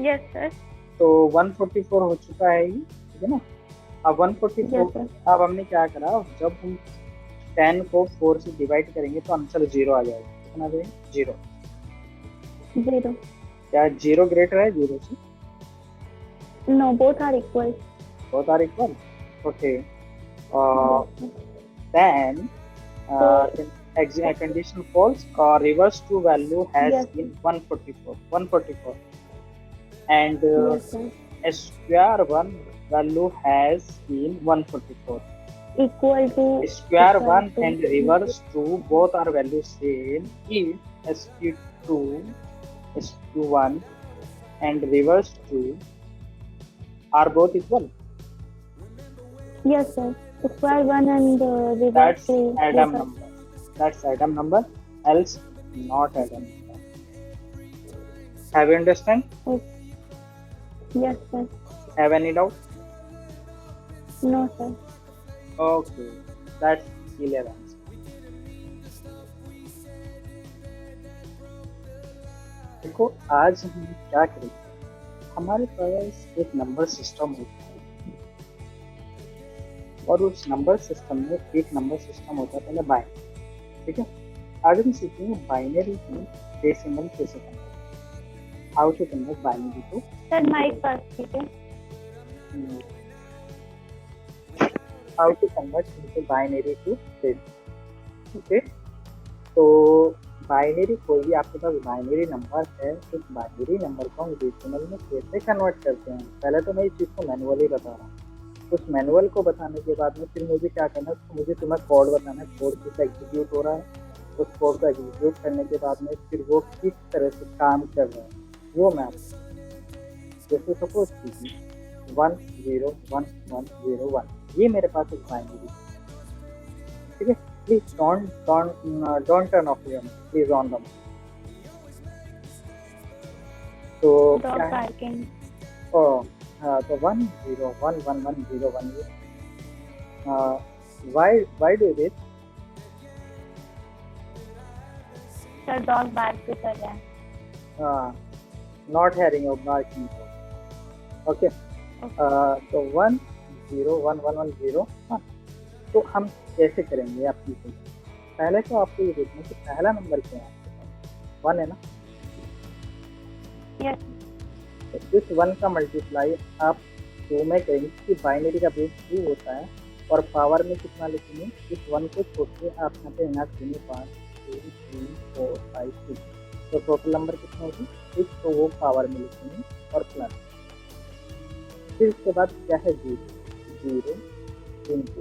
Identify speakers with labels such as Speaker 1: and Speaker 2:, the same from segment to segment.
Speaker 1: Yes sir.
Speaker 2: तो 144 हो चुका है ये, ठीक है ना। अब 144,
Speaker 1: यस सर।
Speaker 2: अब हमने क्या करा, जब हम 10 को 4 से डिवाइड करेंगे तो आंसर 0 आ जाएगा। कितना आ जाएगा? 0।
Speaker 1: 0।
Speaker 2: क्या 0 ग्रेटर है 0 से?
Speaker 1: No, both are equal.
Speaker 2: both are equal. Okay.
Speaker 1: Yes
Speaker 2: Uh,
Speaker 1: sir.
Speaker 2: then
Speaker 1: तो
Speaker 2: condition false, reverse to value has
Speaker 1: yes
Speaker 2: been 144, and
Speaker 1: yes sir.
Speaker 2: a square one value has been 144.
Speaker 1: Equal to
Speaker 2: Square
Speaker 1: equal
Speaker 2: one
Speaker 1: to
Speaker 2: and reverse two both are values same if sq2, sq1 and reverse two are both equal.
Speaker 1: Yes sir. Square 1 and reverse
Speaker 2: That's
Speaker 1: 2
Speaker 2: Adam
Speaker 1: both are.
Speaker 2: number. That's Adam number. Else not Adam number. Have you understand?
Speaker 1: Yes sir.
Speaker 2: Have any doubt?
Speaker 1: No sir.
Speaker 2: Okay. That's clear answer. देखो आज हम क्या करेंगे, हमारे पास एक number system होता है और उस नंबर सिस्टम में एक नंबर सिस्टम होता है पहले बाइनरी, ठीक है। आज हम सीखेंगे बाइनरी में डेसिमल कैसे करना है, how to convert binary to
Speaker 1: sir mic pass कीजिए।
Speaker 2: How to convert into binary to decimal. Okay, तो बाइनरी कोई भी आपके पास बाइनरी नंबर है, उस बाइनरी नंबर को हम डेसिमल में कैसे कन्वर्ट करते हैं, पहले तो मैं इस चीज़ को मैनुअली बता रहा हूँ। उस मैनुअल को बताने के बाद में फिर मुझे क्या करना है, मुझे तुम्हें कोड बताना है, कोड किस एग्जीक्यूट हो रहा है, उस कोड को एग्जीक्यूट करने के बाद में फिर वो किस तरह से काम कर रहा है वो मैं आपको, जैसे सपोज कीजिए 101101, ये मेरे पास एक बाइनरी, ठीक है। Please don't turn off your, please on the. तो
Speaker 1: डॉग
Speaker 2: क्या है,
Speaker 1: पार्किंग।
Speaker 2: हाँ, तो 101110 why do this?
Speaker 1: Sir dog bark भी कर रहा है।
Speaker 2: Not hearing your barking. Okay. तो 101110, हाँ। तो हम कैसे करेंगे आप सीखेंगे। पहले तो आपको ये देखना कि पहला नंबर क्या है, 1 है ना।
Speaker 1: यस।
Speaker 2: तो इस 1 का मल्टीप्लाई आप 2 में करेंगे कि बाइनरी का बेस 2 होता है और पावर में कितना लिखेंगे, इस 1 को छोड़ के आप यहाँ पे यहाँ 5 2 3 4 5 6, तो टोटल नंबर कितना होगी 6, तो वो पावर में लिखेंगे और प्लस, फिर इसके बाद क्या है 0
Speaker 1: इंटू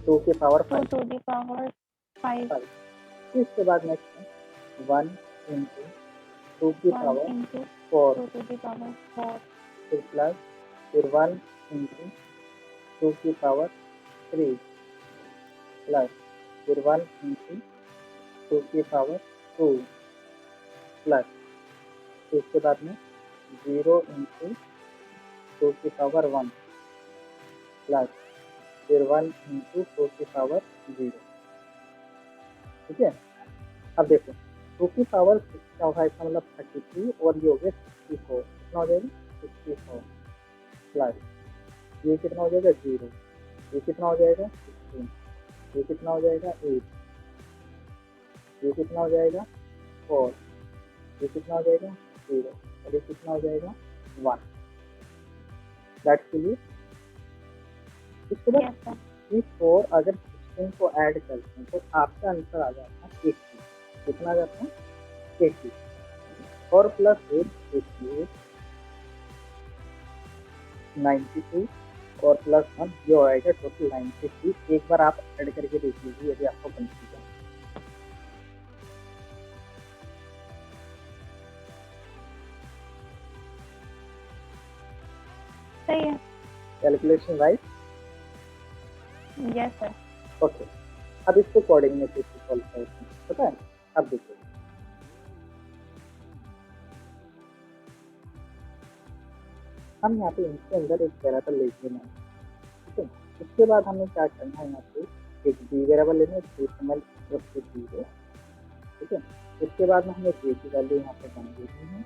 Speaker 2: 2 के पावर
Speaker 1: 2
Speaker 2: 5,
Speaker 1: टू द पावर 5।
Speaker 2: फिर इसके बाद नेक्स्ट है 1 इंटू 2 की
Speaker 1: 1
Speaker 2: power
Speaker 1: into
Speaker 2: 4,
Speaker 1: 2 to the power 4।
Speaker 2: फिर प्लस, फिर 1 इंटू 2 की पावर 3, प्लस, फिर 1 इंटू 2 की पावर 2, प्लस, फिर इसके बाद में 0 इंटू 2 की पावर 1, प्लस, फिर 1 इंटू 2 की पावर 0, ठीक है। अब देखो 2 की पावर 6 का होगा, इसका मतलब 33 और ये हो गया 64, कितना हो जाएगा 64, प्लस ये कितना हो जाएगा 0, ये कितना हो जाएगा 16, ये कितना हो जाएगा 8, ये कितना हो जाएगा 4, ये कितना हो जाएगा 0 और ये कितना हो जाएगा 1। That's clear. इसके बाद
Speaker 1: यस सर।
Speaker 2: ये 4 अगर 16 को ऐड करते हैं तो आपका आंसर आ जाता है 80। कितना आ जाता है 80, और प्लस 8 88 92 और प्लस 1 ये हो जाएगा टोटल 93। एक बार आप ऐड करके देख लीजिए यदि आपको कंफ्यूजन।
Speaker 1: सही है।
Speaker 2: Calculation right.
Speaker 1: Yes sir.
Speaker 2: Okay, अब इसको कोडिंग में कैसे सॉल्व करते हैं पता है। अब देखिए हम यहाँ पे इसके अंदर एक वेरिएबल ले लेना है, ठीक है। उसके बाद हमें क्या करना है, यहाँ पे एक बी वेरिएबल लेना है, डेसिमल इक्वल टू 0, ठीक है। उसके बाद में हमें ए की वैल्यू यहाँ पे बन देनी है,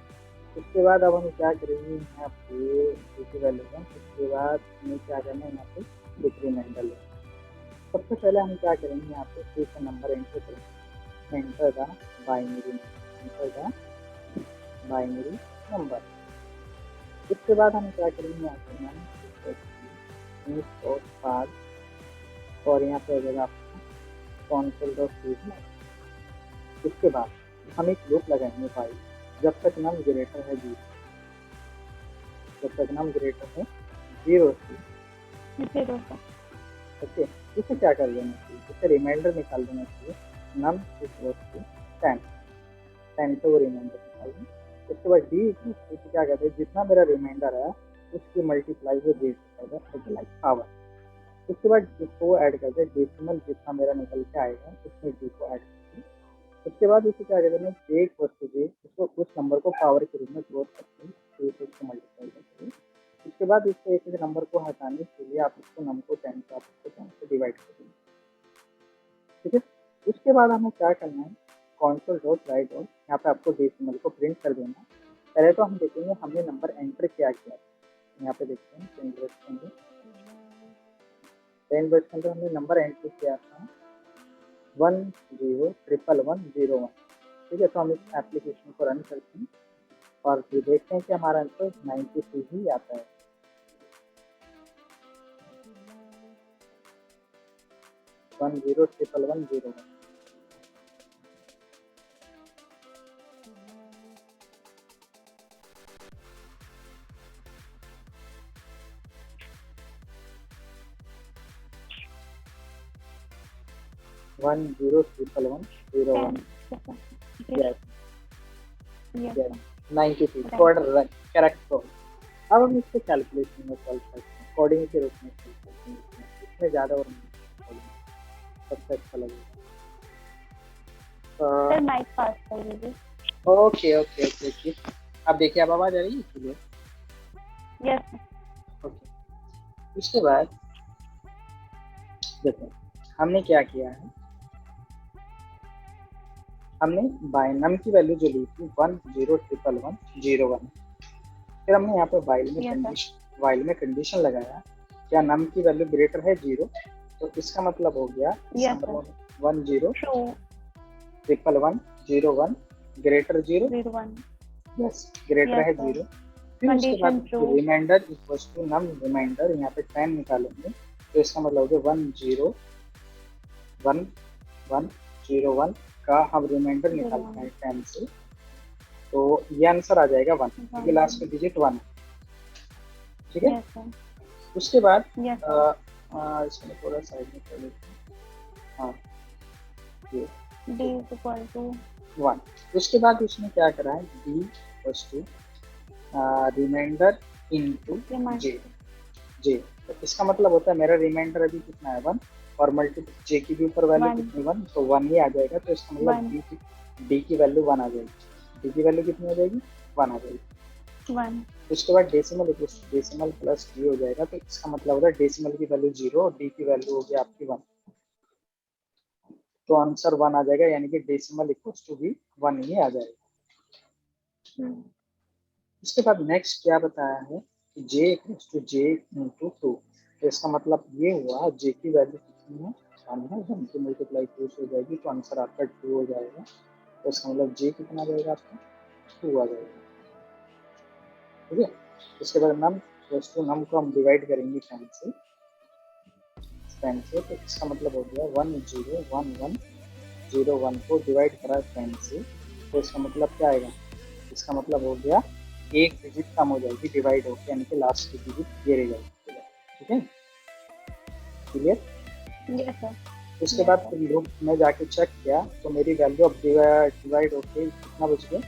Speaker 2: उसके बाद अब हम क्या करेंगे यहाँ पे डी की वैल्यू में, उसके बाद हमें क्या करना है यहाँ पे एक रिमाइंडर लेना। सबसे पहले हम क्या करेंगे यहाँ पे डी का नंबर एंटर करेंगे, एंटर द बाइनरी नंबर। इसके बाद हम क्या करेंगे यहाँ पे और पास, और यहाँ पे हो जाएगा आपका console.read में। इसके बाद हम एक लूप लगाएंगे फाइल जब तक नम ग्रेटर है 0, जब तक नम ग्रेटर है 0 से। ओके, इसे क्या कर देना चाहिए, इसे रिमाइंडर निकाल देना चाहिए, नम इक्वल टू 10 पे वो रिमाइंडर निकाल दें। उसके बाद डी इक्वल टू क्या कहते हैं, जितना मेरा रिमाइंडर है उसकी मल्टीप्लाई वो दे सकता है पावर। उसके बाद इसको ऐड कर दे, डेसिमल जितना मेरा निकल के आएगा उसमें डी को ऐड कर दें। उसके बाद इसे क्या कहते हैं, जे इक्वल टू जे, उसको उस नंबर को पावर के रूप में ग्रोथ करते हैं, तो इसे इसको मल्टीप्लाई करते हैं। उसके बाद इसको एक नंबर को हटाने के लिए आप इसको नंबर को 10 से, आप इसको 10 से डिवाइड कर देंगे, ठीक है। उसके बाद हमें क्या करना है, console.write और यहाँ पे आपको डेसिमल को प्रिंट कर देना। पहले तो हम देखेंगे हमने नंबर एंटर क्या किया, यहाँ पे देखते हैं 10 वर्ष के अंदर हमने नंबर एंटर किया था 101101, ठीक है। तो हम इस एप्लीकेशन को रन करते हैं और फिर देखते हैं कि हमारा आंसर 93 ही आता है। One zero triple one zero one. One zero triple one zero one. Yes, 93 correct. तो अब हम इसको कैलकुलेशन में सॉल्व करते हैं, कोडिंग के रूप में सॉल्व करते हैं, इसमें ज़्यादा और सबसे अच्छा लगेगा।
Speaker 1: माइक पास कर दीजिए।
Speaker 2: ओके ओके ओके ओके, अब देखिए अब आवाज़ आ रही है इसलिए।
Speaker 1: यस।
Speaker 2: ओके, उसके बाद देखो हमने क्या किया है, हमने बाइनम की वैल्यू जो ली थी 101101, फिर हमने यहाँ पे वाइल में कंडीशन लगाया, क्या नम की वैल्यू ग्रेटर है 0, तो इसका मतलब हो गया 101101 ग्रेटर 0, यस ग्रेटर है 0। फिर उसके बाद remainder equals to num remainder, यहाँ पे 10 निकालेंगे, तो इसका मतलब हो गया 101101 का हम रिमाइंडर निकालते हैं 10 से, तो ये आंसर आ जाएगा 1, क्योंकि लास्ट में डिजिट 1 है, ठीक है। उसके बाद इसमें थोड़ा साइड में कर लेते हैं, हाँ ये d इक्वल टू 1। उसके बाद उसमें क्या करा है, d equals to remainder into j, तो इसका मतलब होता है मेरा रिमाइंडर अभी कितना है 1 और मल्टीपल जे की भी ऊपर वैल्यू कितनी 1, तो 1 ही आ जाएगा, तो इसका मतलब डी की वैल्यू 1 आ जाएगी, डी की वैल्यू कितनी हो जाएगी 1 आ जाएगी 1। उसके बाद डेसिमल प्लस डी हो जाएगा, तो इसका मतलब होता है डेसिमल की वैल्यू 0 और डी की वैल्यू हो गई आपकी 1, तो आंसर 1 आ जाएगा, यानी कि डेसिमल इक्वल्स टू भी 1 ही आ जाएगा। उसके बाद नेक्स्ट क्या बताया है कि j equals to j into 2, तो इसका मतलब ये हुआ j की वैल्यू कितनी है 1 है, 1 की मल्टीप्लाई 2 से हो जाएगी, तो आंसर आपका 2 हो जाएगा, तो इसका मतलब j कितना जाएगा आपका 2 आ जाएगा, ठीक है। उसके बाद नम इक्वल्स टू नम को हम डिवाइड करेंगे 10 से, तो इसका मतलब हो गया 101101 को डिवाइड करा 10 से, तो इसका मतलब क्या आएगा, इसका मतलब हो गया एक डिजिट कम हो जाएगी डिवाइड होकर, यानी कि लास्ट की डिजिट ये रह जाएगी, ठीक है, क्लियर।
Speaker 1: Yes sir.
Speaker 2: उसके बाद लूप में जाके चेक किया, तो मेरी वैल्यू अब डिवाइड होके कितना बच गया,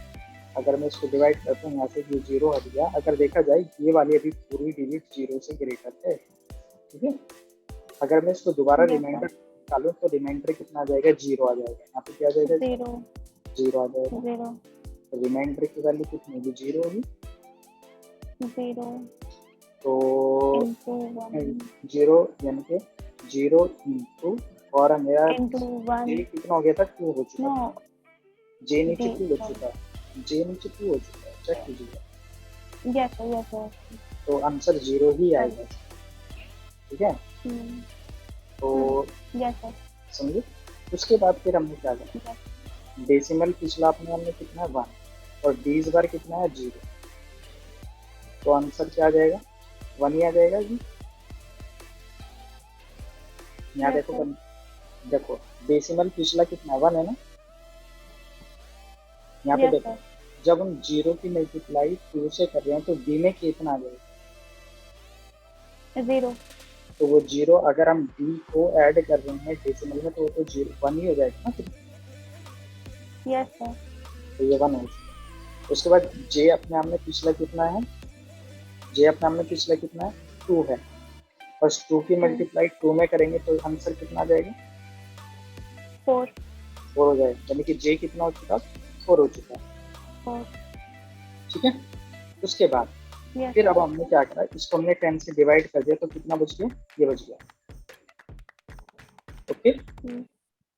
Speaker 2: अगर मैं इसको डिवाइड करता हूँ यहाँ से ये 0 हट गया, अगर देखा जाए ये वाली अभी पूरी डिजिट 0 से ग्रेटर है, ठीक है। अगर मैं इसको दोबारा रिमाइंडर निकालूं तो रिमाइंडर कितना आ जाएगा 0 आ जाएगा, यहाँ पे क्या आ जाएगा 0 आ जाएगा, तो रिमाइंडर की वैल्यू कितनी होगी 0 होगी, 0 तो 0 यानी कि 0 इंटू और मेरा जे कितना हो गया था 2 हो चुका है, जे नीचे 2 हो चुका है, जे नीचे 2 हो चुका है, चेक कीजिएगा।
Speaker 1: Yes sir, yes sir.
Speaker 2: तो आंसर 0 ही आएगा, ठीक है। तो
Speaker 1: यस सर।
Speaker 2: समझे। उसके बाद फिर हमने क्या करा, डेसिमल पिछला अपने हमने कितना है 1 और 20 बार कितना है 0, तो आंसर क्या आ जाएगा 1 ही आ जाएगा जी। यहाँ
Speaker 1: Yes,
Speaker 2: देखो देखो डेसिमल पिछला कितना 1 है ना, यहाँ पे
Speaker 1: Yes,
Speaker 2: देखो जब हम 0 की मल्टीप्लाई 2 से कर रहे हैं तो डी में कितना आ जाएगा,
Speaker 1: 0।
Speaker 2: तो वो 0 अगर हम डी को ऐड कर रहे हैं डेसिमल में तो वो तो 1 ही हो जाएगा ना फिर।
Speaker 1: Yes sir.
Speaker 2: तो ये 1 हो जाएगा। उसके बाद जे अपने आप में पिछला कितना है, जे अपने आप में पिछला कितना है 2 है, बस 2 की मल्टीप्लाई 2 में करेंगे तो आंसर कितना आ जाएगा
Speaker 1: 4
Speaker 2: हो जाएगा, यानी कि जे कितना हो चुका 4 हो चुका है,
Speaker 1: 4।
Speaker 2: ठीक है। उसके बाद फिर अब हमने क्या करा, इसको हमने 10 से डिवाइड कर दिया तो कितना बच गया, ये बच गया, ओके।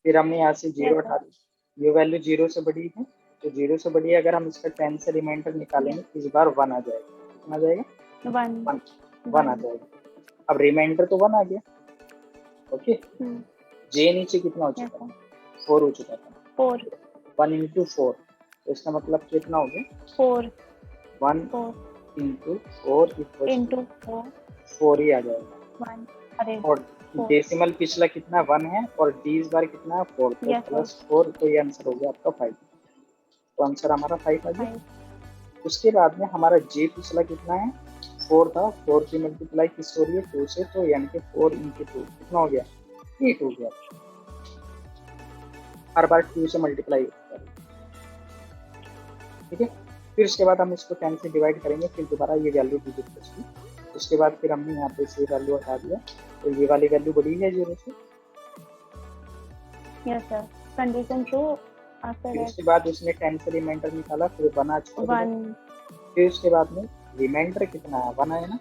Speaker 2: फिर हमने यहाँ से 0 हटा दिया, ये वैल्यू 0 से बड़ी है तो 0 से बड़ी है, अगर हम इसका 10 से रिमाइंडर निकालेंगे इस बार 1 आ जाएगा, कितना आ जाएगा 1 आ जाएगा। अब रिमाइंडर तो 1 आ गया, ओके। जे नीचे कितना हो चुका है 4 हो चुका था, 1 इंटू 4, तो इसका मतलब कितना हो गया 1 इंटू 4 4 ही आ जाएगा। और डेसिमल पिछला कितना 1 है और 20 बार कितना 4, तो प्लस 4, तो ये आंसर हो गया आपका 5, तो आंसर हमारा 5 आ गया। उसके बाद में हमारा जे पिछला कितना है 4 था, 4 की मल्टीप्लाई किस हो रही है 2 से, तो यानी कि 4 इंटू 2 कितना हो गया 8 हो गया, हर बार 2 से मल्टीप्लाई होता है, ठीक है। फिर उसके बाद हम इसको 10 से डिवाइड करेंगे, फिर दोबारा ये वैल्यू डिजिट बची, उसके बाद फिर हमने यहाँ पे से वैल्यू हटा दिया, तो ये वाली वैल्यू बड़ी है 0 से। Yes sir, condition true. फिर उसके बाद उसने 10 से रिमाइंडर निकाला, फिर 1 आ चुका है। फिर उसके बाद में रिमाइंडर कितना है 1 आया ना,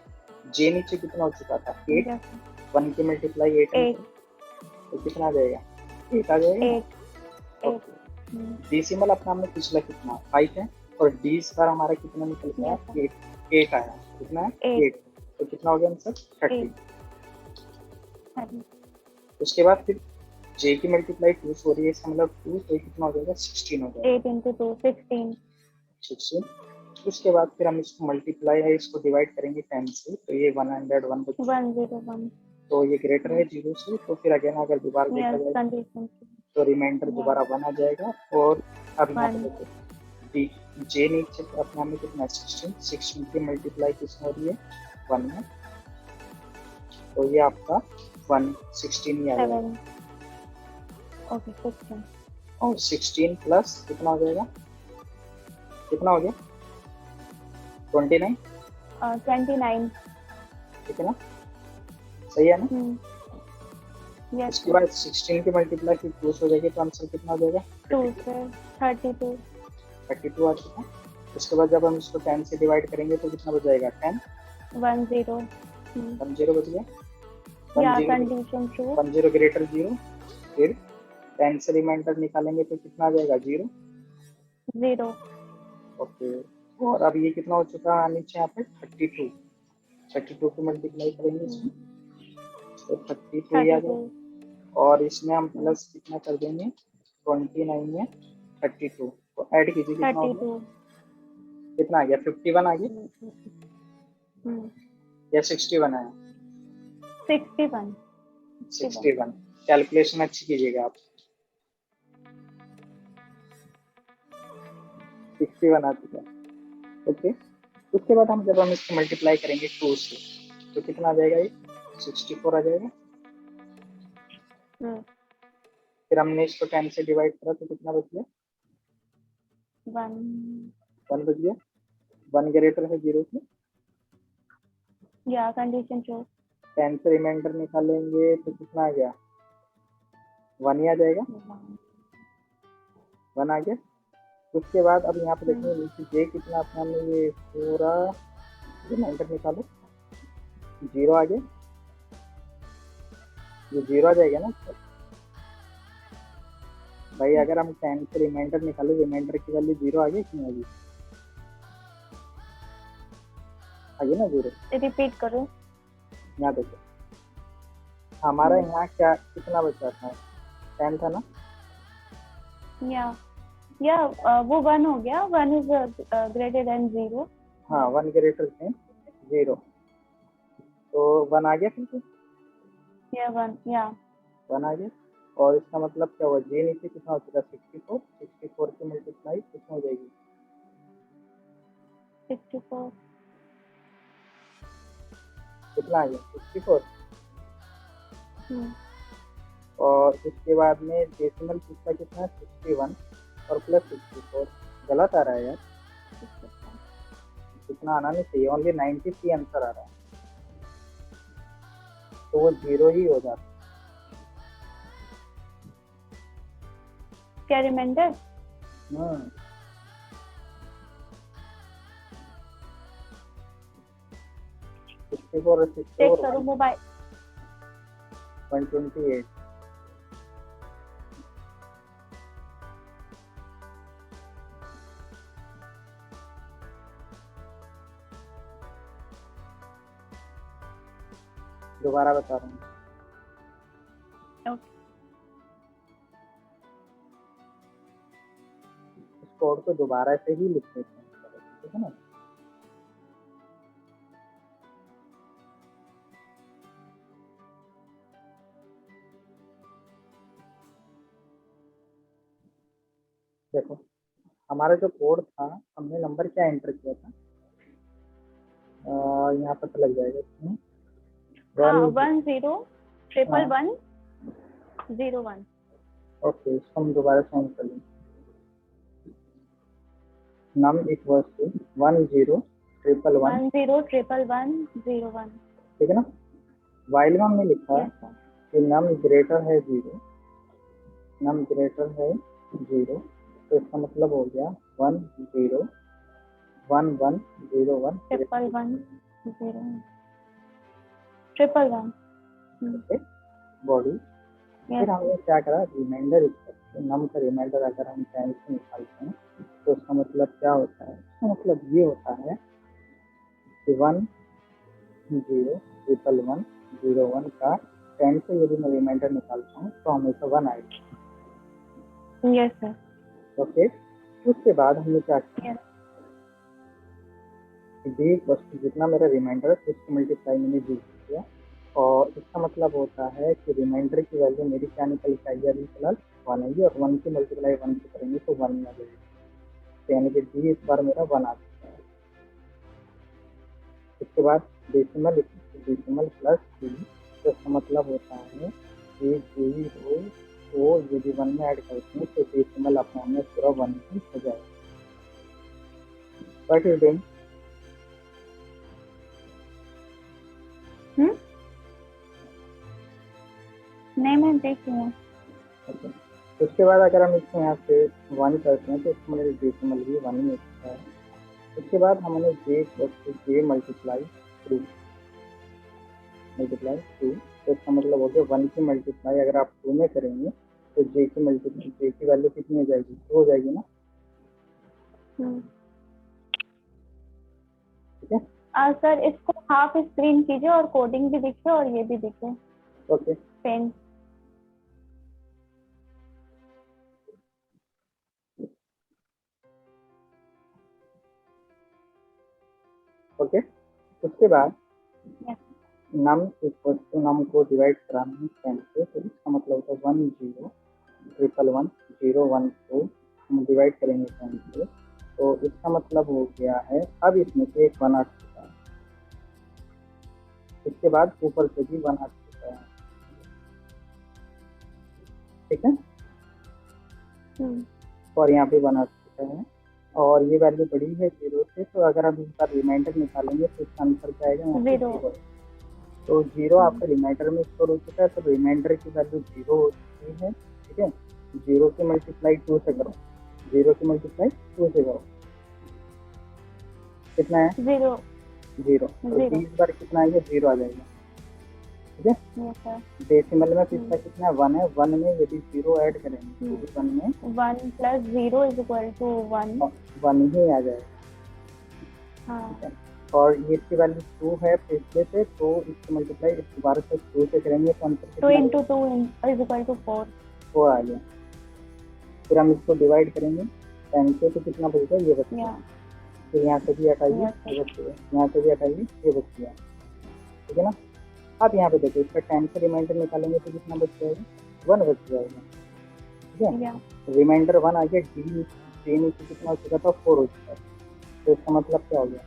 Speaker 2: जे नीचे कितना हो चुका था 8, 1 की मल्टीप्लाई 8 तो कितना आ जाएगा 8 आ जाएगा। डेसिमल अपना हमने पिछला कितना 5 है और 20 बार हमारा कितना निकल गया 8 आया, कितना है 8, तो कितना हो गया आंसर 30। उसके बाद फिर जे की मल्टीप्लाई 2 से हो रही है, इसका मतलब 2, तो कितना हो जाएगा 16 हो जाएगा, 8 इंटू 2 16। उसके बाद फिर हम इसको मल्टीप्लाई है इसको डिवाइड करेंगे 10 से, तो ये 101 101, तो ये ग्रेटर है 0 से, तो फिर अगेन अगर दोबारा देखा जाए तो रिमाइंडर दोबारा 1 आ जाएगा। और अब यहाँ पे देखो जे नीचे अपने में कितना 16 की मल्टीप्लाई किसमें हो रही है 1 में, तो ये आपका 116 ही आ जाएगा, ओके 16, और 16 प्लस कितना हो जाएगा, कितना हो गया 29, ठीक है ना, सही है ना। उसके बाद 16 की मल्टीप्लाई फिर 2 हो जाएगी, तो आंसर कितना हो जाएगा 32 आ चुका। उसके बाद जब हम इसको 10 से डिवाइड करेंगे तो कितना बच जाएगा 10 10 बच गया, 10 ग्रेटर 0, फिर 10 से रिमाइंडर निकालेंगे तो कितना आ जाएगा 0, ओके। और अब ये कितना हो चुका है नीचे यहाँ पे 32 की मल्टीप्लाई करेंगे इसमें तो 32 ही आ जाएगा, और इसमें हम प्लस कितना कर देंगे 29 में 32, तो ऐड कीजिए कितना हो गया, कितना आ गया 51 आ गया या 61 आया 61। कैलकुलेशन अच्छी कीजिएगा आप, 61 आ चुका, ओके। उसके बाद जब हम इसको मल्टीप्लाई करेंगे 2 से तो कितना आ जाएगा ये 64 आ जाएगा। फिर हमने इसको 10 से डिवाइड करा तो कितना बच गया 1 बच गया, 1 ग्रेटर है 0 से, या कंडीशन ट्रू। 10 से रिमाइंडर निकालेंगे तो कितना आ गया 1 ही आ जाएगा, 1 आ गया। उसके बाद अब यहाँ पे देखेंगे नीचे जे कितना अपना हमने ये पूरा रिमाइंडर निकालो 0 आ गया, ये 0 आ जाएगा ना भाई, अगर हम 10 से रिमाइंडर निकाले रिमाइंडर की वैल्यू 0 आ गई कि नहीं आ गई, आगे ना 0।
Speaker 1: रिपीट करो।
Speaker 2: यहाँ देखो हमारा यहाँ क्या कितना बचा था, 10 था ना।
Speaker 1: या वो 1 हो गया, 1 इज ग्रेटर देन 0।
Speaker 2: हाँ 1 ग्रेटर देन 0, तो 1 आ गया फिर से।
Speaker 1: या
Speaker 2: 1 आ गया, और इसका मतलब क्या हुआ, जे नीचे कितना हो चुका, 64। 64 की मल्टीप्लाई कितना हो जाएगी,
Speaker 1: 64।
Speaker 2: कितना आ गया, 64।
Speaker 1: हम्म,
Speaker 2: और इसके बाद में डेसिमल पिछला कितना है, 61 और प्लस 64। गलत आ रहा है यार, इतना आना नहीं चाहिए, ओनली 93 आंसर आ रहा है, तो वो 0 ही हो जाता है।
Speaker 1: क्या रिमाइंडर?
Speaker 2: 64 और 64
Speaker 1: चेक करो मोबाइल।
Speaker 2: 128। दोबारा बता रहा हूँ,
Speaker 1: ओके।
Speaker 2: इस कोड को दोबारा से ही लिख देते हैं, ठीक है ना। देखो हमारा जो कोड था, हमने नंबर क्या एंटर किया था, यहाँ पता लग जाएगा इसमें,
Speaker 1: 10111101।
Speaker 2: ओके, इसको हम दोबारा साउंड कर लेंगे, नम इक्वल्स टू
Speaker 1: 10111101।
Speaker 2: ठीक है ना। वाइल में हमने लिखा कि नम ग्रेटर है 0, नम ग्रेटर है 0, तो इसका मतलब हो गया 1 0 1 1 0 1
Speaker 1: 11101।
Speaker 2: बॉडी। फिर हमने क्या करा, रिमाइंडर, नम का रिमाइंडर अगर हम 10 से निकालते हैं तो इसका मतलब क्या होता है, इसका मतलब ये होता है कि 1 0 1 1 0 1 का 10 से यदि मैं रिमाइंडर निकालता हूँ तो हमेशा 1 आएगा।
Speaker 1: Yes sir.
Speaker 2: ओके, उसके बाद हमने क्या किया, वस्तु जितना मेरा रिमाइंडर है उसकी मल्टीप्लाई मैंने जी किया, और इसका मतलब होता है कि रिमाइंडर की वैल्यू मेरी क्या निकल के आएगी, अभी फिलहाल 1 आएगी, और 1 की मल्टीप्लाई 1 से करेंगे तो 1 में आ जाएगी, यानी कि डी इस बार मेरा 1 आ चुका है। उसके बाद डेसिमल प्लस डी, तो इसका मतलब होता है कि 0 को यदि 1 में ऐड करते हैं तो डेसिमल अपने में पूरा 1 ही हो जाएगा। व्हाट इज डूइंग,
Speaker 1: नहीं मैं देख रही हूँ।
Speaker 2: उसके बाद अगर हम इसको यहाँ से 1 करते हैं तो इसमें मेरे डेसिमल भी 1 ही होता है। उसके बाद हमने जे मल्टीप्लाई 2, तो इसका मतलब हो गया 1 की मल्टीप्लाई अगर आप 2 में करेंगे तो जे की वैल्यू कितनी हो जाएगी, 2 हो जाएगी ना। ठीक है
Speaker 1: सर इसको हाफ स्क्रीन कीजिए और कोडिंग भी दिखे और ये भी दिखे।
Speaker 2: Okay,
Speaker 1: pen.
Speaker 2: ओके, उसके बाद नम इक्वल टू, नम को डिवाइड कराना है 10 से, तो इसका मतलब होता है 1 0 1 1 0 1 को हम डिवाइड करेंगे 10 से, तो इसका मतलब हो गया है अब इसमें से एक 1 आ चुका है, इसके बाद ऊपर से भी 1 आ चुका है। ठीक है, और यहाँ पे 1 आ चुका है, और ये वैल्यू बड़ी है 0 से, तो अगर हम इसका रिमाइंडर निकालेंगे तो इसका आंसर क्या आएगा, 0। तो 0 आपका रिमाइंडर में स्टोर हो चुका है, तो रिमाइंडर की वैल्यू 0 हो चुकी है। ठीक है, 0 की मल्टीप्लाई 2 से करो, 0 की मल्टीप्लाई 2 से करो, कितना है 0 0, तो 20 बार कितना आएगा, 0 आ जाएगा। ठीक है, डेसिमल में पिछला कितना 1 है, 1 में यदि 0 ऐड करेंगे तो 1 में
Speaker 1: 1 + 0 = 1
Speaker 2: 1 ही आ जाएगा।
Speaker 1: हाँ।
Speaker 2: और ये इसकी वैल्यू 2 है पिछले से, तो इसको मल्टीप्लाई इस दोबारा से 2 से करेंगे तो आंसर
Speaker 1: 2
Speaker 2: कितना
Speaker 1: into 2 is equal to 4.
Speaker 2: 4 आ गया। फिर हम इसको डिवाइड करेंगे 10 से, तो कितना बचेगा, ये बच गया। फिर यहाँ से भी हटाइए, ये बच गया, यहाँ से भी हटाइए, ये बच गया, ठीक है ना। अब यहाँ पे देखो, इसका 10 से रिमाइंडर निकालेंगे तो कितना बच जाएगा, 1 बच जाएगा, ठीक है। रिमाइंडर 1 आ गया, डी नीचे कितना हो चुका था, 4 हो चुका है। तो इसका मतलब क्या हो गया,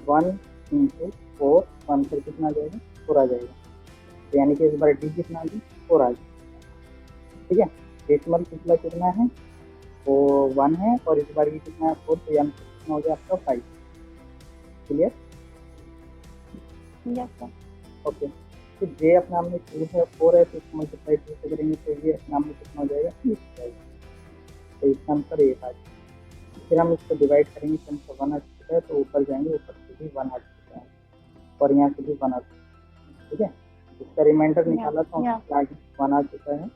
Speaker 2: 1 into 4, आंसर कितना आ जाएगा, 4 आ जाएगा। तो यानी कि इस बार डी कितना आ गया, 4 आ गया, ठीक है। डेसिमल पिछला कितना है, वो 1 है, और इस बार ये कितना है, 4, तो यानी कितना हो गया आपका 5। क्लियर? ओके। तो जे अपने आप में 2 है, 4 है, तो इसको मल्टीप्लाई 2 से करेंगे तो ये अपने आप में कितना हो जाएगा, 8 हो जाएगा। तो इसका आंसर 8 आ जाएगा। फिर हम इसको डिवाइड करेंगे, तो 1 आ चुका है, तो ऊपर जाएंगे, ऊपर से भी 1 आ चुका है, और यहाँ से भी 1 आ चुका है, ठीक है। इसका रिमाइंडर निकाला तो आगे 1 आ चुका है।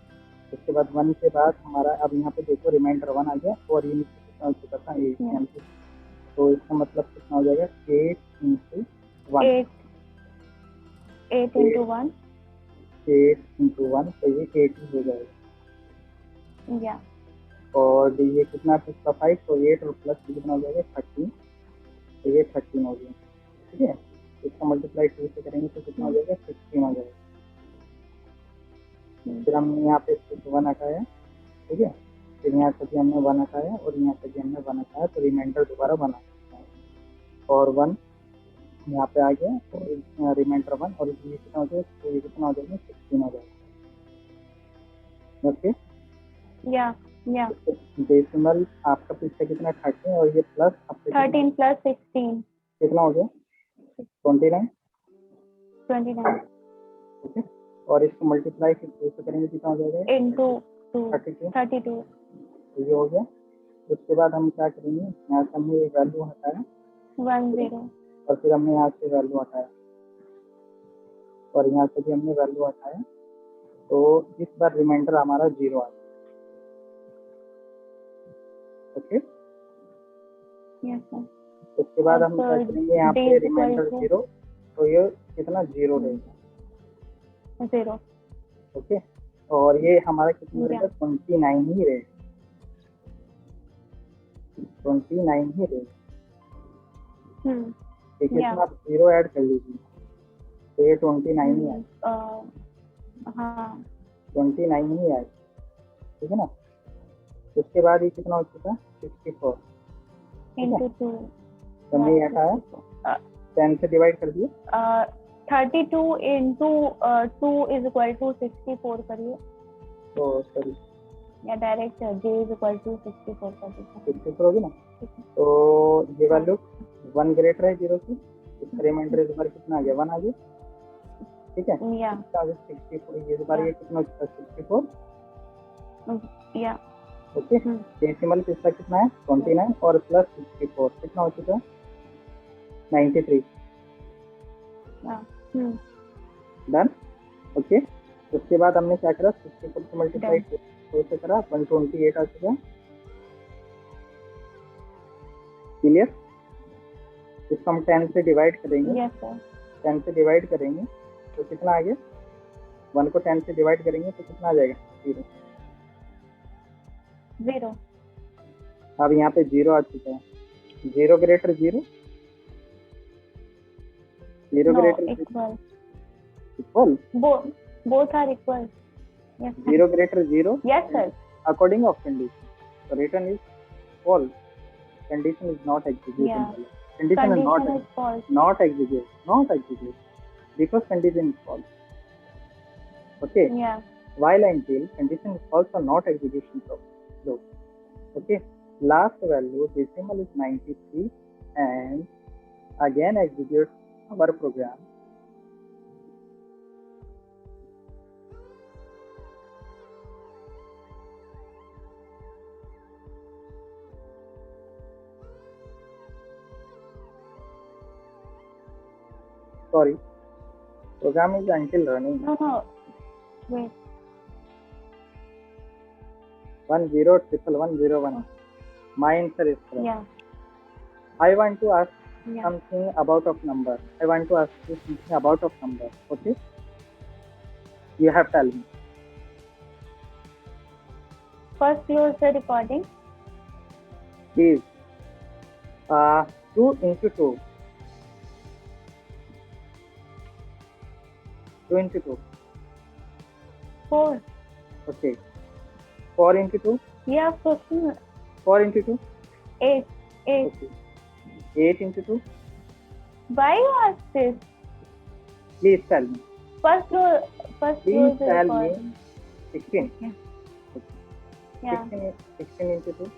Speaker 2: उसके बाद 1 के बाद हमारा, अब यहाँ पे देखो रिमाइंडर 1 आ गया, और ये नीचे कितना हो चुका था, 8। तो इसका मतलब कितना हो जाएगा, 8 into 1,
Speaker 1: 8 into 1,
Speaker 2: 8 into 1, तो ये 8 ही हो जाएगा। और ये कितना था इसका 5, तो 8 और प्लस कितना हो जाएगा, 13, तो ये 13 हो गया, ठीक है। इसका मल्टीप्लाई 2 से करेंगे तो कितना हो जाएगा, 16 हो जाएगा। फिर हमने यहाँ पे 1 हटाया, ठीक है। फिर यहाँ से भी हमने 1 हटाया, और यहाँ से भी हमने 1 हटाया, तो रिमाइंडर दोबारा 1 आ सकता है, और 1 यहाँ पे आ गया, और रिमाइंडर 1, और ये कितना हो जाएगा, तो ये कितना हो जाएगा, 16 हो जाएगा। ओके, डेसिमल आपका पीछे कितना, 13, और ये प्लस
Speaker 1: 13 plus 16
Speaker 2: कितना हो गया, 29। ओके, और इसको मल्टीप्लाई फिर 2 से करेंगे कितना हो जाएगा,
Speaker 1: into
Speaker 2: 32। ये हो गया। उसके बाद हम क्या करेंगे, यहाँ से हमने एक वैल्यू हटाया,
Speaker 1: 10,
Speaker 2: और फिर हमने यहाँ से वैल्यू हटाया, और यहाँ से भी हमने वैल्यू हटाया, तो इस बार रिमाइंडर हमारा 0 आ गया। ओके, उसके बाद हम क्या करेंगे, यहाँ पे रिमाइंडर 0, तो ये कितना 0 रहेगा,
Speaker 1: 0।
Speaker 2: ओके, और ये हमारा कितना रहेगा, 29 ही रहेगा, 29 ही रहेगा, ठीक है। इसमें आप 0 ऐड कर लीजिए, तो ये 29 ही आएगा, 29 ही आएगा, ठीक है ना। उसके बाद ये कितना हो चुका है, 64 into 2, हमने ये हटाया, 10 से डिवाइड कर दिए,
Speaker 1: 32 into 2 is equal to 64 करिए,
Speaker 2: तो सॉरी,
Speaker 1: या direct j is equal to 64 कर दीजिए,
Speaker 2: 64 होगी ना। तो ये वैल्यू 1 ग्रेटर है 0 से, इसका रिमाइंडर इस बार कितना आ गया, 1 आ गया, ठीक है। 64, ये बार ये कितना हो चुका है, 64, ओके। डेसिमल पिछला कितना है, 29, और प्लस 64 कितना हो चुका है, 93। Done, okay. उसके बाद हमने क्या करा, 64 को मल्टीप्लाई 2 से करा, 128 आ चुका है। क्लियर? इसको हम 10 से डिवाइड करेंगे, 10 से डिवाइड करेंगे तो कितना आ गया, 1 को 10 से डिवाइड करेंगे तो कितना आ जाएगा, 0। अब यहाँ पे 0 आ चुका है, 0 greater 0, 0 greater equal,
Speaker 1: both are equal,
Speaker 2: 0 greater 0,
Speaker 1: yes sir,
Speaker 2: according of condition, so return is false, condition is not executed, condition is not executed because condition is false, okay, while until condition is false or not execution flow, okay. Last value decimal is 93, and again execute our program. Sorry, program is until running.
Speaker 1: No, wait.
Speaker 2: 101101. My answer is correct.
Speaker 1: Yeah.
Speaker 2: I want to ask
Speaker 1: Yeah.
Speaker 2: something about of number. I want to ask you something about of number. Okay? You have tell me.
Speaker 1: First close the recording.
Speaker 2: Please. 2 into 2. 2 into 2.
Speaker 1: 4.
Speaker 2: Okay. 4 into 2.
Speaker 1: Yeah, question.
Speaker 2: 4 into 2.
Speaker 1: 8. 8.
Speaker 2: Okay. 8 into 2.
Speaker 1: Why you ask this?
Speaker 2: Please tell me.
Speaker 1: First close
Speaker 2: Please
Speaker 1: the
Speaker 2: tell me.
Speaker 1: recording.
Speaker 2: 16.
Speaker 1: Yeah.
Speaker 2: Okay.
Speaker 1: Yeah.
Speaker 2: 16 into 2.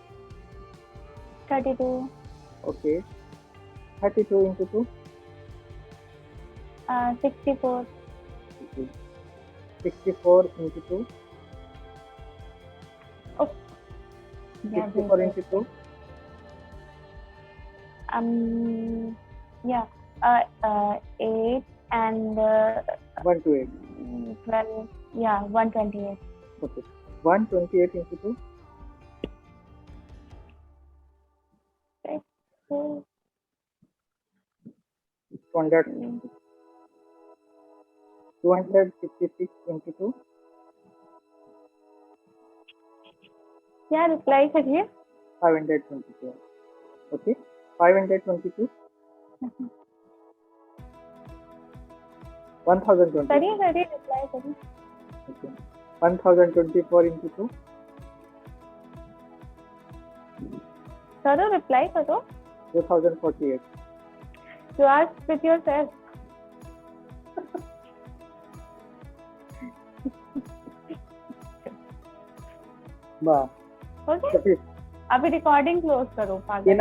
Speaker 1: 32.
Speaker 2: Okay. 32 into 2.
Speaker 1: 64.
Speaker 2: Okay. 64 into 2.
Speaker 1: Oh. Yeah,
Speaker 2: 64 into 2.
Speaker 1: Yeah. 8 and
Speaker 2: 1 to 8.
Speaker 1: 12. Yeah, 128.
Speaker 2: Okay. 128 into 2. 200. 256 into 2.
Speaker 1: Yeah, reply करिए.
Speaker 2: 522. Okay. 522. 1020.
Speaker 1: करिए reply करिए.
Speaker 2: Okay. 1024 into 2.
Speaker 1: करो reply करो.
Speaker 2: 2048.
Speaker 1: You ask with yourself.
Speaker 2: वाह.
Speaker 1: Okay.
Speaker 2: तो फिर
Speaker 1: अभी recording close करो.
Speaker 2: इन